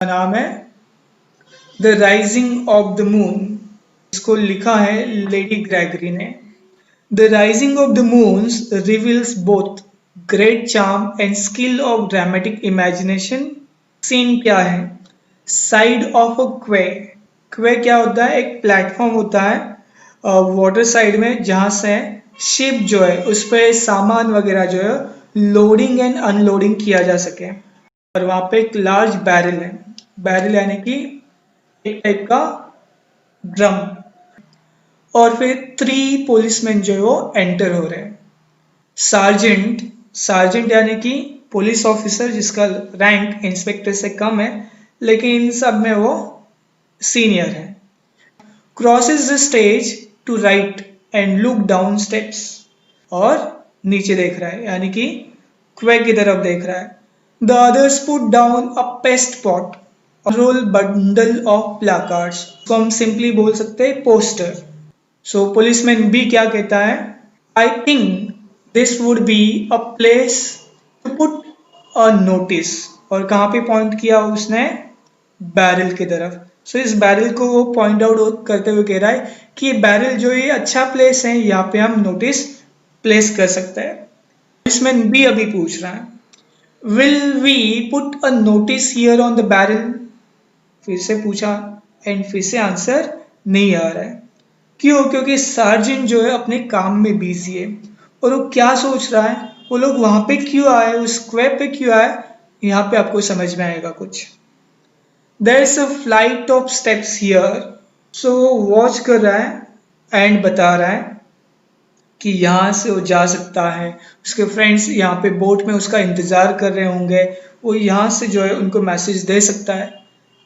का नाम है the rising of the moon. इसको लिखा है लेडी ग्रेगरी ने। The rising of the moons reveals both great charm and skill of dramatic imagination. Scene क्या है? साइड ऑफ अ क्वे। क्वे क्या होता है? एक प्लेटफॉर्म होता है वाटर साइड में, जहां से शिप जो है उस पर सामान वगैरह जो है लोडिंग एंड अनलोडिंग किया जा सके। और वहां पे एक लार्ज बैरल है। बैरल यानी कि एक टाइप का ड्रम। और फिर 3 पुलिसमैन जो है वो एंटर हो रहे हैं। सार्जेंट, सार्जेंट यानी कि पुलिस ऑफिसर जिसका रैंक इंस्पेक्टर से कम है, लेकिन इन सब में वो सीनियर है। Crosses the stage to right and look down steps. और नीचे देख रहा है, यानी कि क्वे की तरफ देख रहा है। The others put down a paste pot, roll bundle of placards. तो हम सिंपली बोल सकते हैं पोस्टर। सो पुलिसमैन बी क्या कहता है? I think this would be a place to put a notice. और कहाँ पे पॉइंट किया उसने? बैरल की तरफ। सो इस बैरल को वो पॉइंट आउट करते हुए कह रहा है कि ये बैरल जो ये अच्छा प्लेस है, यहाँ पे हम नोटिस प्लेस कर सकते हैं। पुलिसमैन बी अभी पूछ रहा है, will we put a notice here on the barrel? फिर से पूछा एंड फिर से आंसर नहीं आ रहा है। क्यों? क्योंकि सार्जेंट जो है अपने काम में बिजी है और वो क्या सोच रहा है, वो लोग वहां पे क्यों आए, उस स्क्वायर पे क्यों आए, यहाँ पे आपको समझ में आएगा कुछ। There is a flight of steps here. So वो वॉच कर रहा है एंड बता रहा है कि यहाँ से वो जा सकता है। उसके फ्रेंड्स यहाँ पे बोट में उसका इंतजार कर रहे होंगे, वो यहाँ से जो है उनको मैसेज दे सकता है।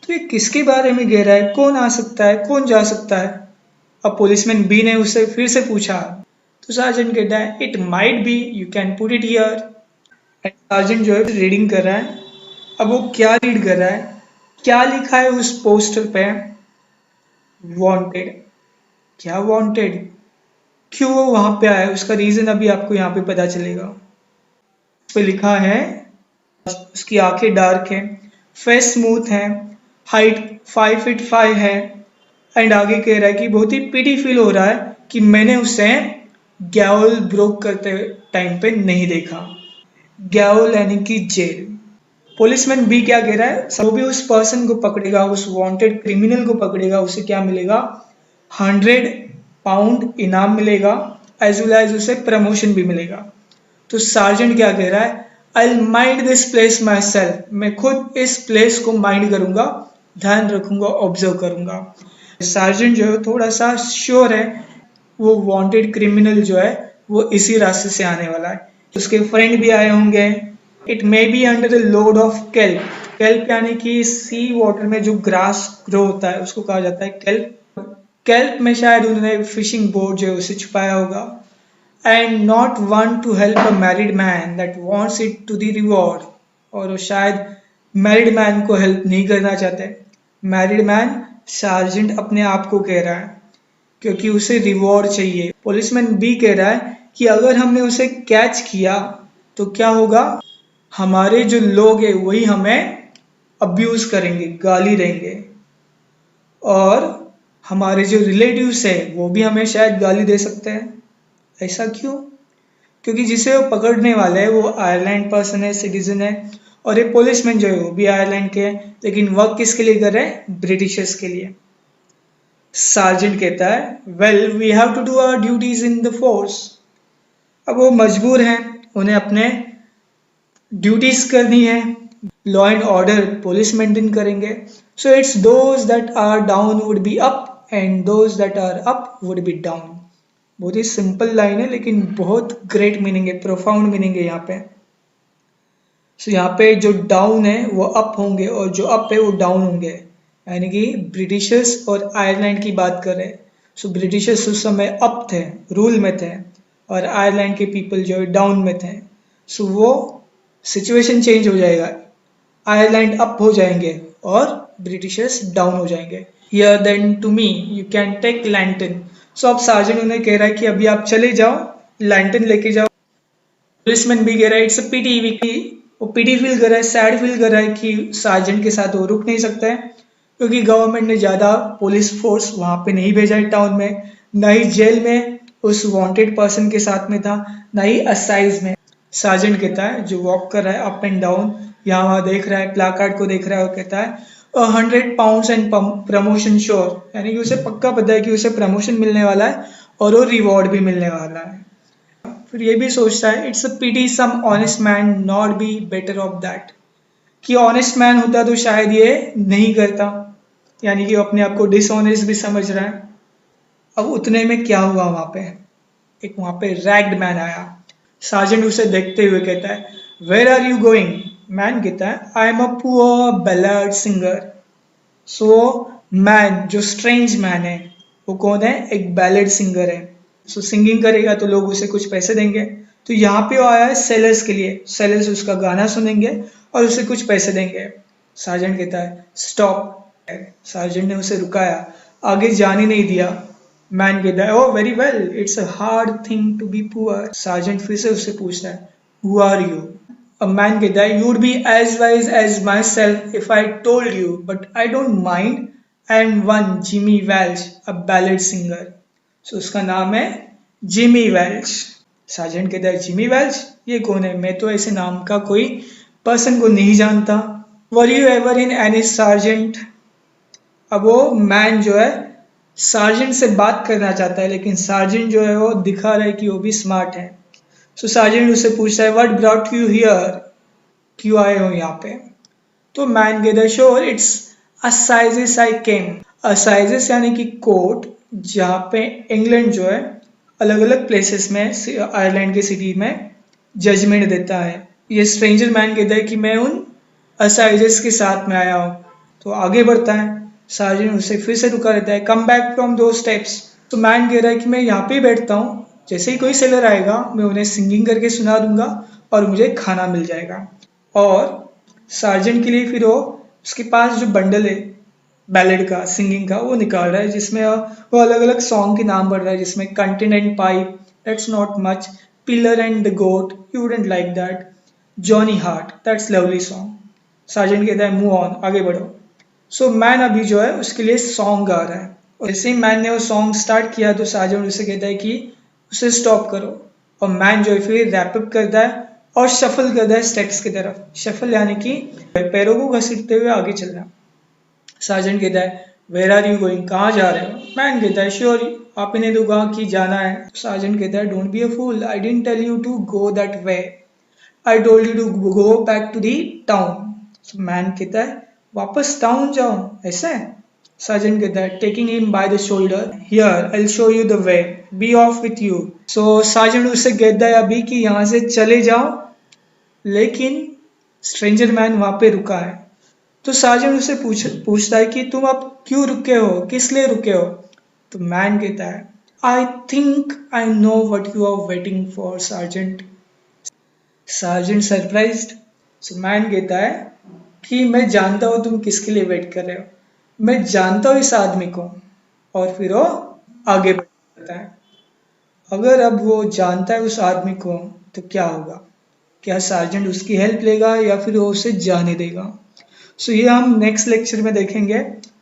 तो ये किसके बारे में कह रहा है? कौन आ सकता है, कौन जा सकता है? अब पुलिसमैन बी ने उससे फिर से पूछा, तो सार्जेंट कहता है it might be, you can put it here. Sergeant जो है रीडिंग कर रहा है। अब वो क्या रीड कर रहा है? क्या लिखा है उस पोस्टर पे? वांटेड। क्या वांटेड? क्यों वो वहां पे आया, उसका रीजन अभी आपको यहाँ पे पता चलेगा। उस पे लिखा है, उसकी आंखें डार्क है, फेस स्मूथ है, हाइट 5 फीट 5 है। एंड आगे कह रहा है कि बहुत ही पिटी फील हो रहा है कि मैंने उसे गैवल ब्रोक करते टाइम पे नहीं देखा। गैवल यानी कि जेल। पुलिसमैन बी क्या कह रहा है? जो भी उस पर्सन को पकड़ेगा, उस वांटेड क्रिमिनल को पकड़ेगा, उसे क्या मिलेगा? 100 पाउंड इनाम मिलेगा, एज वेल एज उसे प्रमोशन भी मिलेगा। तो सार्जेंट क्या कह रहा है? I mind this place myself. मैं खुद इस प्लेस को माइंड करूंगा, ध्यान रखूंगा, ऑब्जर्व करूंगा। सार्जेंट जो है थोड़ा सा श्योर है वो वांटेड क्रिमिनल जो है वो इसी रास्ते से आने वाला है। उसके फ्रेंड भी आए होंगे। It may be under the load of kelp. Kelp यानी कि सी वाटर में जो ग्रास ग्रो होता है उसको कहा जाता है केल्प। केल्प में शायद उन्होंने फिशिंग बोट जो है उसे छुपाया होगा। And not want to help a married man that wants it to the reward. और वो शायद मैरिड मैन को हेल्प नहीं करना चाहते। मैरिड मैन सार्जेंट अपने आप को कह रहा है, क्योंकि उसे रिवॉर्ड चाहिए। पुलिसमैन बी कह रहा है कि अगर हमने उसे कैच किया तो क्या होगा? हमारे जो लोग हैं वही हमें अब्यूज करेंगे, गाली देंगे। और हमारे जो रिलेटिव्स हैं वो भी हमें शायद गाली दे सकते हैं। ऐसा क्यों? क्योंकि जिसे वो पकड़ने वाले हैं वो आयरलैंड पर्सन है, सिटीजन है। और ये पुलिसमैन जो है वो भी आयरलैंड के हैं, लेकिन वर्क किसके लिए कर रहे हैं? ब्रिटिशर्स के लिए। सार्जेंट कहता है well we have to do our duties in the force. अब वो मजबूर हैं, उन्हें अपने ड्यूटीज करनी है। Law and order police maintain करेंगे। So it's those that are down would be up and those that are up would be down. बहुत ही सिंपल लाइन है लेकिन बहुत ग्रेट मीनिंग है, प्रोफाउंड मीनिंग है यहाँ पे। सो यहाँ पे जो डाउन है वो अप होंगे और जो अप है वो डाउन होंगे। यानी कि ब्रिटिशर्स और आयरलैंड की बात कर रहे हैं। सो ब्रिटिशर्स उस समय अप थे, रूल में थे, और आयरलैंड के पीपल जो है डाउन में थे। सो वो सिचुएशन चेंज हो जाएगा, आयरलैंड अप हो जाएंगे और ब्रिटिशर्स डाउन हो जाएंगे। Here then to me you can take Lanton. So अब सार्जेंट उन्हें कह रहा है कि अभी आप चले जाओ, लैंटन लेके जाओ। पुलिसमैन भी कह रहा है इट्स अ पिटी वी वो पिटी फील कर रहा है, सैड फील कर रहा है कि सार्जेंट के साथ वो रुक नहीं सकता है क्योंकि गवर्नमेंट ने ज़्यादा पुलिस फोर्स वहाँ पे नहीं भेजा है टाउन में, ना ही जेल में उस वांटेड पर्सन के साथ में था, ना ही असाइज में। सार्जेंट कहता है, जो वॉक कर रहा है अप एंड डाउन, यहाँ वहाँ देख रहा है, प्लाकार्ड को देख रहा है और कहता है 100 पाउंड्स एंड प्रमोशन श्योर, यानी कि उसे पक्का पता है कि उसे प्रमोशन मिलने वाला है और वो रिवॉर्ड भी मिलने वाला है। फिर ये भी सोचता है it's a pity some honest man not be better off that, कि ऑनेस्ट मैन होता तो शायद ये नहीं करता, यानी कि अपने आप को डिसऑनेस्ट भी समझ रहा है। अब उतने में क्या हुआ वहां पे, एक वहां पे रैग्ड मैन आया। सार्जेंट उसे देखते हुए कहता है where are you going. Man कहता है I am a poor ballad singer. So man, जो स्ट्रेंज मैन है, वो कौन है, एक बैलेड सिंगर है। सो सिंगिंग करेगा तो लोग उसे कुछ पैसे देंगे, तो यहाँ पे वो आया है सेलर्स के लिए, सेलर्स उसका गाना सुनेंगे और उसे कुछ पैसे देंगे। सार्जेंट कहता है स्टॉप। सार्जेंट ने उसे रुकाया, आगे जाने नहीं दिया। मैन कहता है oh very well, it's a hard thing to be poor. Sergeant फिर से उससे पूछता है हु आर यू। अब मैन कहता है you would be as wise as myself if I told you, but I don't mind, I am one Jimmy Welch a ballad singer. So उसका नाम है जिमी वेल्च। सार्जेंट कहता है Jimmy Welch, ये कौन है, मैं तो ऐसे नाम का कोई पर्सन को नहीं जानता। Were you ever in any sergeant. अब वो मैन जो है सार्जेंट से बात करना चाहता है, लेकिन सार्जेंट जो है वो दिखा रहा है कि वो भी स्मार्ट है। सो सार्जेंट उससे पूछता है व्हाट ब्रॉट यू हियर, क्यों आए हो यहाँ पे। तो मैन कहता है श्योर इट्स असाइजेस आई केम। असाइजेस यानी कि कोर्ट, जहाँ पे इंग्लैंड जो है अलग अलग प्लेसेस में आयरलैंड के सिटी में जजमेंट देता है। ये स्ट्रेंजर मैन कहता है कि मैं उन असाइजेस के साथ में आया हूँ। तो आगे बढ़ता है, सार्जेंट उसे फिर से रुका रहता है कम बैक फ्रॉम दो स्टेप्स। तो मैन कह रहा है कि मैं यहाँ पे ही बैठता हूँ, जैसे ही कोई सेलर आएगा मैं उन्हें सिंगिंग करके सुना दूंगा और मुझे खाना मिल जाएगा। और सार्जेंट के लिए फिर वो उसके पास जो बंडल है बैलेड का, सिंगिंग का, वो निकाल रहा है, जिसमें वो अलग अलग सॉन्ग के नाम बढ़ रहा है, जिसमें continent pipe, that's not much, pillar and the goat, you wouldn't like that, Johnny Hart, that's lovely song. Sergeant कहता है मूव ऑन, आगे बढ़ो। सो मैन अभी जो है उसके लिए सॉन्ग गा रहा है, और जैसे ही मैन ने वो सॉन्ग स्टार्ट किया तो सार्जेंट उसे कहता है कि उसे स्टॉप करो। और मैन जो है फिर रैप अप करता है और शफल करता है स्टेप्स की तरफ। शफल यानी कि पैरों को घसीटते हुए आगे चलना। सार्जेंट कहता है वेयर आर यू गोइंग, कहाँ जा रहे हो। मैन कहता है श्योर, आप इन्हें तो कहा कि जाना है। सार्जेंट कहता है don't be a fool, I didn't tell you to go that way, I told you to go back to the town. Man कहता है वापस टाउन जाओ, ऐसे। सार्जेंट कहता है taking him by the shoulder, here I will show you the way, be off with you. So sergeant उससे कहता है अभी कि यहाँ से चले जाओ, लेकिन स्ट्रेंजर मैन वहां पे रुका है। तो सार्जेंट उससे पूछता है कि तुम अब क्यों रुके हो, किस लिए रुके हो। तो मैन कहता है I think I know what you are waiting for sergeant. Sergeant surprised. So man कहता है कि मैं जानता हूँ तुम किसके लिए वेट कर रहे हो, मैं जानता हूँ इस आदमी को। और फिर वो आगे बढ़ता है। अगर अब वो जानता है उस आदमी को तो क्या होगा, क्या सार्जेंट उसकी हेल्प लेगा या फिर वो उसे जाने देगा। सो ये हम नेक्स्ट लेक्चर में देखेंगे।